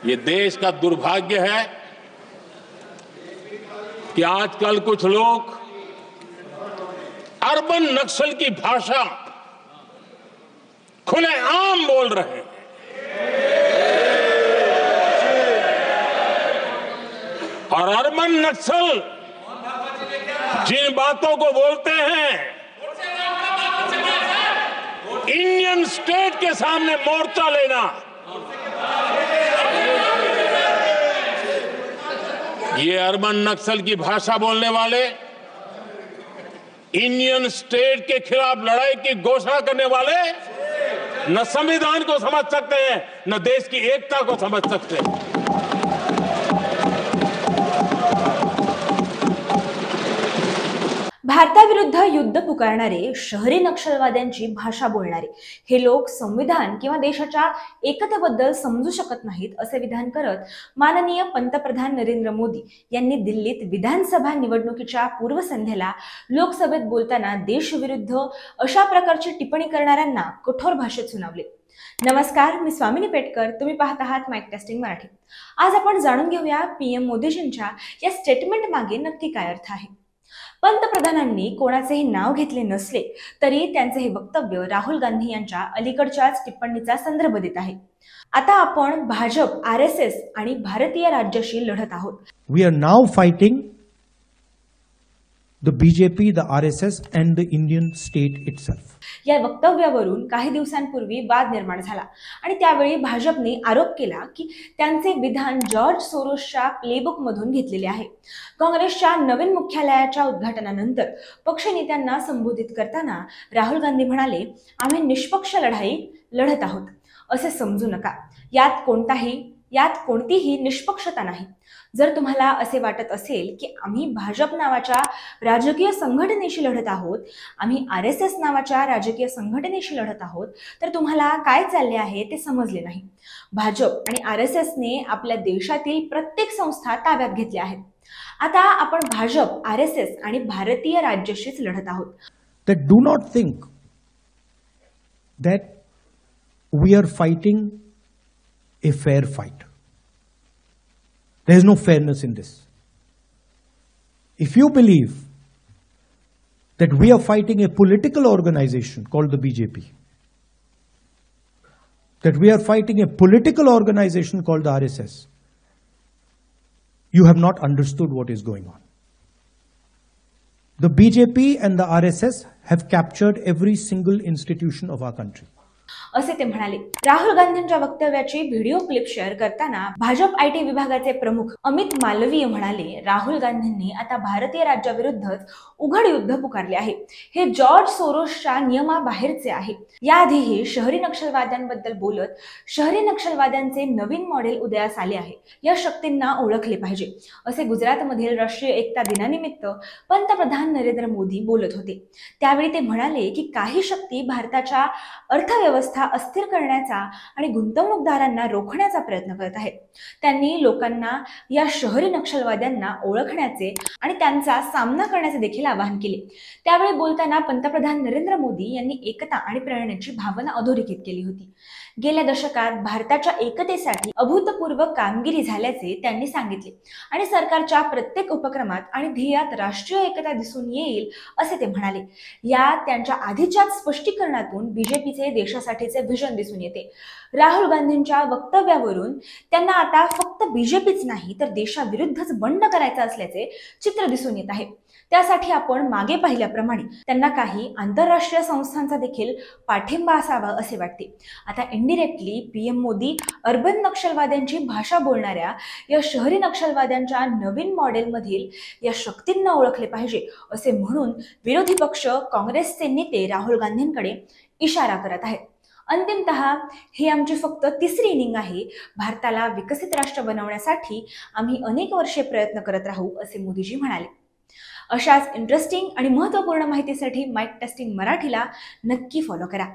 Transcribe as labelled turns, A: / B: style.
A: ये देश का दुर्भाग्य है कि आजकल कुछ लोग अर्बन नक्सल की भाषा खुलेआम बोल रहे हैं। और अर्बन नक्सल जिन बातों को बोलते हैं, इंडियन स्टेट के सामने मोर्चा लेना, ये अर्बन नक्सल की भाषा बोलने वाले इंडियन स्टेट के खिलाफ लड़ाई की घोषणा करने वाले न संविधान को समझ सकते हैं, न देश की एकता को समझ सकते हैं।
B: भारताविरुद्ध युद्ध पुकारणारे शहरी नक्षलवाद्यांची भाषा बोलणारे हे लोक संविधान किंवा देशाच्या एकतेबद्दल समजू शकत नाहीत असे विधान करत माननीय पंतप्रधान नरेंद्र मोदी यांनी दिल्लीत विधानसभा निवडणुकीच्या पूर्वसंध्येला लोकसभेत बोलताना देशविरुद्ध अशा प्रकारची टिप्पणी करणाऱ्यांना कठोर भाषेत सुनावले। नमस्कार, मी स्वामिनी पेटकर, तुम्ही पाहत आहात माइक टेस्टिंग मराठी। आज आपण जाणून घेऊया पीएम मोदीजींच्या या स्टेटमेंट मागे नक्की काय अर्थ आहे। पंतप्रधानांनी कोणाचेही नाव घेतले नसले तरी त्यांचे हे वक्तव्य राहुल गांधी यांच्या अलीकडच्याच टिप्पणीचा संदर्भ देत आहे। आता आपण भाजप, आरएसएस आणि भारतीय राज्याशी लढत आहोत।
C: We are now fighting the BJP, the RSS and the Indian state itself.
B: या वक्तव्यावरून काही दिवसांपूर्वी वाद निर्माण झाला आणि त्यावेळी भाजपने आरोप केला की त्यांचे विधान जॉर्ज सोरोसच्या प्लेबुक मधून घेतलेले आहे। काँग्रेसच्या नवीन मुख्यालयाच्या उद्घाटनानंतर पक्षनेत्यांना संबोधित करताना राहुल गांधी म्हणाले, आम्ही निष्पक्ष लढाई लढत आहोत असे समजू नका, यात कोणतीही निष्पक्षता नाही। जर तुम्हाला असे वाटत असेल की आम्ही भाजप नावाच्या राजकीय संघटनेशी लढत आहोत, आम्ही आरएसएस नावाच्या राजकीय संघटनेशी लढत आहोत, तर तुम्हाला काय चालले आहे ते समजले नाही। भाजप आणि आरएसएसने आपल्या देशातील प्रत्येक संस्था ताब्यात घेतल्या आहेत। आता आपण भाजप, आरएसएस आणि भारतीय राज्याशीच लढत आहोत।
C: That do not think that we are fighting a fair fight. There is no fairness in this. If you believe that we are fighting a political organization called the BJP, that we are fighting a political organization called the RSS, you have not understood what is going on. The BJP and the RSS have captured every single institution of our country.
B: असे ते म्हणाले। राहुल गांधींच्या वक्तव्याची video clip share करताना Bhajap IT विभागाचे प्रमुख अमित मालवीय म्हणाले, राहुल गांधींनी आता भारतीय राज्याविरुद्धच उघड युद्ध पुकारले आहे। हे जॉर्ज सोरोसच्या नियमाबाहेरचे आहे। याआधीही शहरी नक्षलवाद्यांबद्दल बोलत शहरी नक्षलवाद्यांचे नवीन मॉडेल उदयास आले आहे, या शक्तींना ओळखले पाहिजे असे गुजरातमधील राष्ट्रीय एकता दिनानिमित्त पंतप्रधान नरेंद्र मोदी बोलत होते। त्यावेळी ते म्हणाले की काही शक्ती भारताच्या अर्थव्यवस्था अस्थिर करण्याचा आणि गुंतवणूकदारांना रोखण्याचा प्रयत्न करत आहेत। त्यांनी लोकांना या शहरी नक्षलवाद्यांना ओळखण्याचे आणि त्यांचा सामना करण्याचे देखील आवाहन केले। त्यावेळी बोलताना पंतप्रधान नरेंद्र मोदी यांनी एकता आणि प्रेरणेची भावना अधोरेखित केली होती। गेल्या दशकात भारताच्या एकतेसाठी अभूतपूर्व कामगिरी झाल्याचे त्यांनी सांगितले आणि सरकारच्या प्रत्येक उपक्रमात आणि ध्येयात राष्ट्रीय एकता दिसून येईल असे ते म्हणाले। या त्यांच्या आधीच्याच स्पष्टीकरणातून बीजेपीचे देशासाठीचे व्हिजन दिसून येते। राहुल गांधींच्या वक्तव्यावरून त्यांना आता फक्त बीजेपीच नाही तर देशाविरुद्धच बंड करायचे असल्याचे चित्र दिसून येत आहे। त्यासाठी आपण मागे पाहिल्याप्रमाणे त्यांना काही आंतरराष्ट्रीय संस्थांचा देखील पाठिंबा असावा असे वाटते। आता इनडायरेक्टली पीएम मोदी अर्बन नक्षलवाद्यांची भाषा बोलणाऱ्या या शहरी नक्षलवाद्यांच्या नवीन मॉडेलमधील या शक्तींना ओळखले पाहिजे असे म्हणून विरोधी पक्ष काँग्रेसचे नेते राहुल गांधींकडे इशारा करत आहेत। अंतिमतः ही आमची फक्त तिसरी इनिंग आहे। भारताला विकसित राष्ट्र बनवण्यासाठी आम्ही अनेक वर्षे प्रयत्न करत राहू असे मोदीजी म्हणाले। अशाच इंटरेस्टिंग आणि महत्त्वपूर्ण माहितीसाठी माइक टेस्टिंग मराठीला नक्की फॉलो करा।